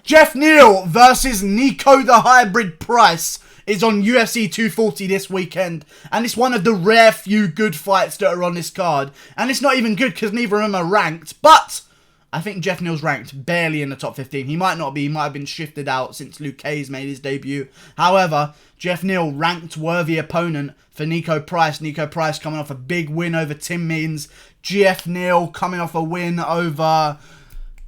Geoff Neal versus Niko the Hybrid Price is on UFC 240 this weekend. And it's one of the rare few good fights that are on this card. And it's not even good because neither of them are ranked. But I think Geoff Neal's ranked barely in the top 15. He might not be. He might have been shifted out since Luke Hayes made his debut. However, Geoff Neal, ranked worthy opponent for Niko Price. Niko Price coming off a big win over Tim Means. Geoff Neal coming off a win over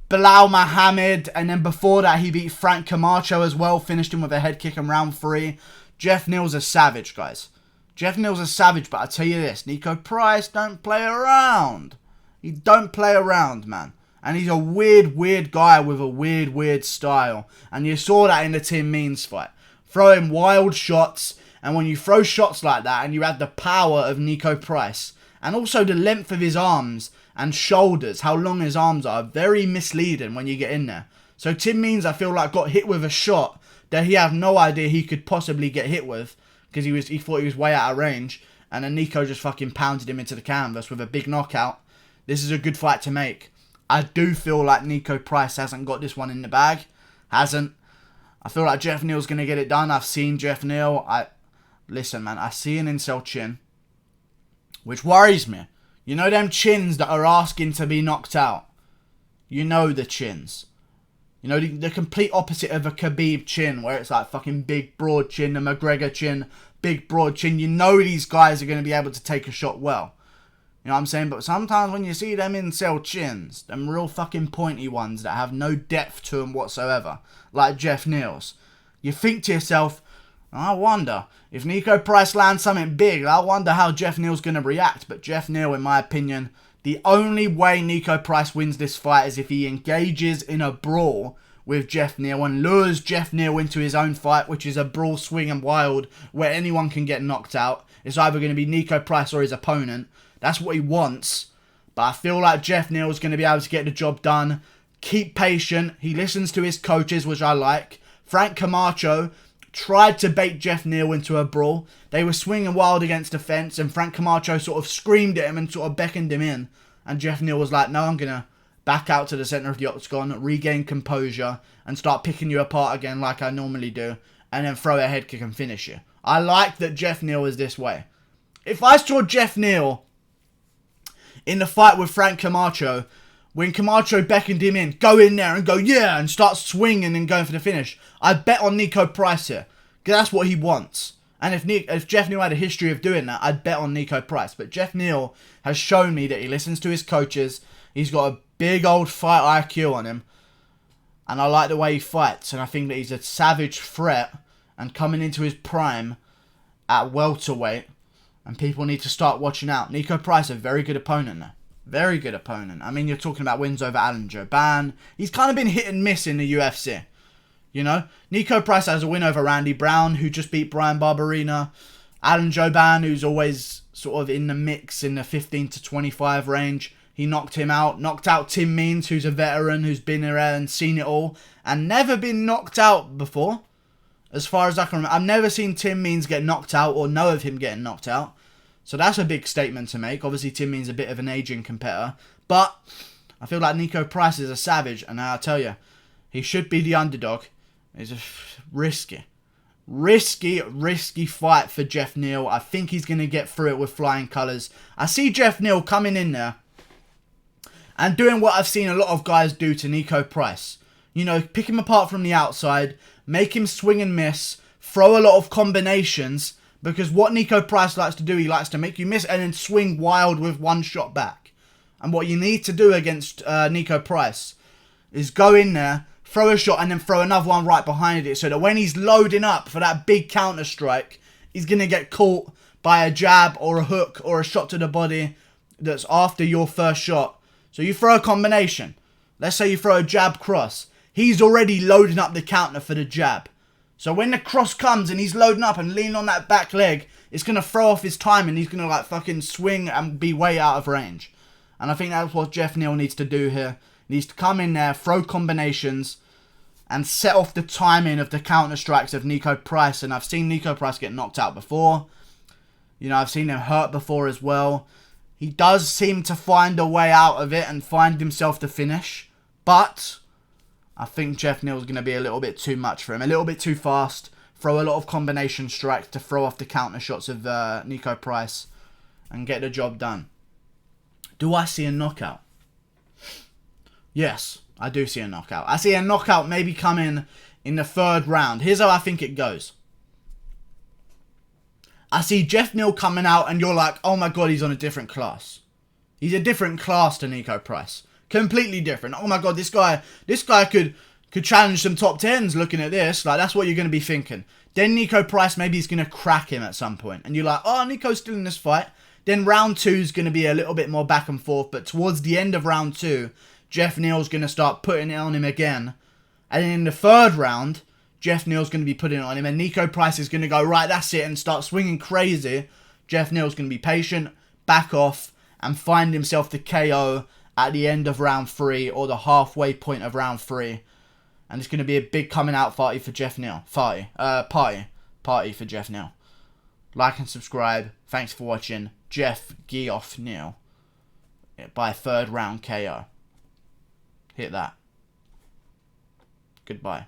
Bilal Muhammad, and then before that he beat Frank Camacho as well, finished him with a head kick in round 3. Geoff Neal's a savage, guys. Geoff Neal's a savage, but I tell you this, Niko Price don't play around. He don't play around, man. And he's a weird guy with a weird style. And you saw that in the Tim Means fight. Throwing wild shots, and when you throw shots like that and you have the power of Niko Price, and also the length of his arms and shoulders, how long his arms are, very misleading when you get in there. So Tim Means, I feel like, got hit with a shot that he had no idea he could possibly get hit with, because he thought he was way out of range, and then Niko just fucking pounded him into the canvas with a big knockout. This is a good fight to make. I do feel like Niko Price hasn't got this one in the bag. Hasn't. I feel like Geoff Neal's going to get it done. I've seen Geoff Neal. Listen, man, I see an incel chin, which worries me. You know them chins that are asking to be knocked out? You know the chins. You know the complete opposite of a Khabib chin, where it's like fucking big, broad chin, the McGregor chin, big, broad chin. You know these guys are going to be able to take a shot well. You know what I'm saying? But sometimes when you see them incel chins, them real fucking pointy ones that have no depth to them whatsoever, like Geoff Neal's, you think to yourself, I wonder, if Niko Price lands something big, I wonder how Geoff Neal's going to react. But Geoff Neal, in my opinion, the only way Niko Price wins this fight is if he engages in a brawl with Geoff Neal and lures Geoff Neal into his own fight, which is a brawl, swing and wild, where anyone can get knocked out. It's either going to be Niko Price or his opponent. That's what he wants. But I feel like Geoff Neal is going to be able to get the job done. Keep patient. He listens to his coaches, which I like. Frank Camacho tried to bait Geoff Neal into a brawl. They were swinging wild against the fence, and Frank Camacho sort of screamed at him and sort of beckoned him in. And Geoff Neal was like, no, I'm going to back out to the centre of the octagon, regain composure, and start picking you apart again like I normally do, and then throw a head kick and finish you. I like that Geoff Neal is this way. If I saw Geoff Neal in the fight with Frank Camacho, when Camacho beckoned him in, go in there and go, yeah, and start swinging and going for the finish, I'd bet on Niko Price here. Because that's what he wants. And if Geoff Neal had a history of doing that, I'd bet on Niko Price. But Geoff Neal has shown me that he listens to his coaches. He's got a big old fight IQ on him. And I like the way he fights. And I think that he's a savage threat. And coming into his prime at welterweight. And people need to start watching out. Niko Price, a very good opponent now. Very good opponent. I mean, you're talking about wins over Alan Jouban. He's kind of been hit and miss in the UFC. You know? Niko Price has a win over Randy Brown, who just beat Brian Barberina. Alan Jouban, who's always sort of in the mix in the 15 to 25 range. He knocked him out. Knocked out Tim Means, who's a veteran, who's been there and seen it all. And never been knocked out before. As far as I can remember. I've never seen Tim Means get knocked out or know of him getting knocked out. So that's a big statement to make. Obviously, Tim Means a bit of an aging competitor. But I feel like Niko Price is a savage. And I'll tell you, he should be the underdog. It's a risky fight for Geoff Neal. I think he's going to get through it with flying colours. I see Geoff Neal coming in there and doing what I've seen a lot of guys do to Niko Price. You know, pick him apart from the outside, make him swing and miss, throw a lot of combinations. Because what Niko Price likes to do, he likes to make you miss and then swing wild with one shot back. And what you need to do against Niko Price is go in there, throw a shot and then throw another one right behind it. So that when he's loading up for that big counter strike, he's going to get caught by a jab or a hook or a shot to the body that's after your first shot. So you throw a combination. Let's say you throw a jab cross. He's already loading up the counter for the jab. So when the cross comes and he's loading up and leaning on that back leg, it's going to throw off his time and he's going to like fucking swing and be way out of range. And I think that's what Geoff Neal needs to do here. He needs to come in there, throw combinations and set off the timing of the counter strikes of Niko Price. And I've seen Niko Price get knocked out before. You know, I've seen him hurt before as well. He does seem to find a way out of it and find himself the finish. But I think Geoff Neal's going to be a little bit too much for him. A little bit too fast. Throw a lot of combination strikes to throw off the counter shots of Niko Price and get the job done. Do I see a knockout? Yes, I do see a knockout. I see a knockout maybe coming in the 3rd round. Here's how I think it goes. I see Geoff Neal coming out and you're like, oh my god, he's on a different class. He's a different class to Niko Price. Completely different. Oh my god, this guy could challenge some top 10s looking at this. Like, that's what you're going to be thinking. Then Niko Price, maybe he's going to crack him at some point. And you're like, oh, Niko's still in this fight. Then round 2 is going to be a little bit more back and forth. But towards the end of round 2, Geoff Neal's going to start putting it on him again. And then in the 3rd round, Geoff Neal's going to be putting it on him. And Niko Price is going to go, right, that's it, and start swinging crazy. Geoff Neal's going to be patient, back off, and find himself the KO at the end of round 3 or the halfway point of round 3. And it's going to be a big coming out party for Geoff Neal. Party for Geoff Neal. Like and subscribe. Thanks for watching. Geoff Neal by 3rd round KO. Hit that. Goodbye.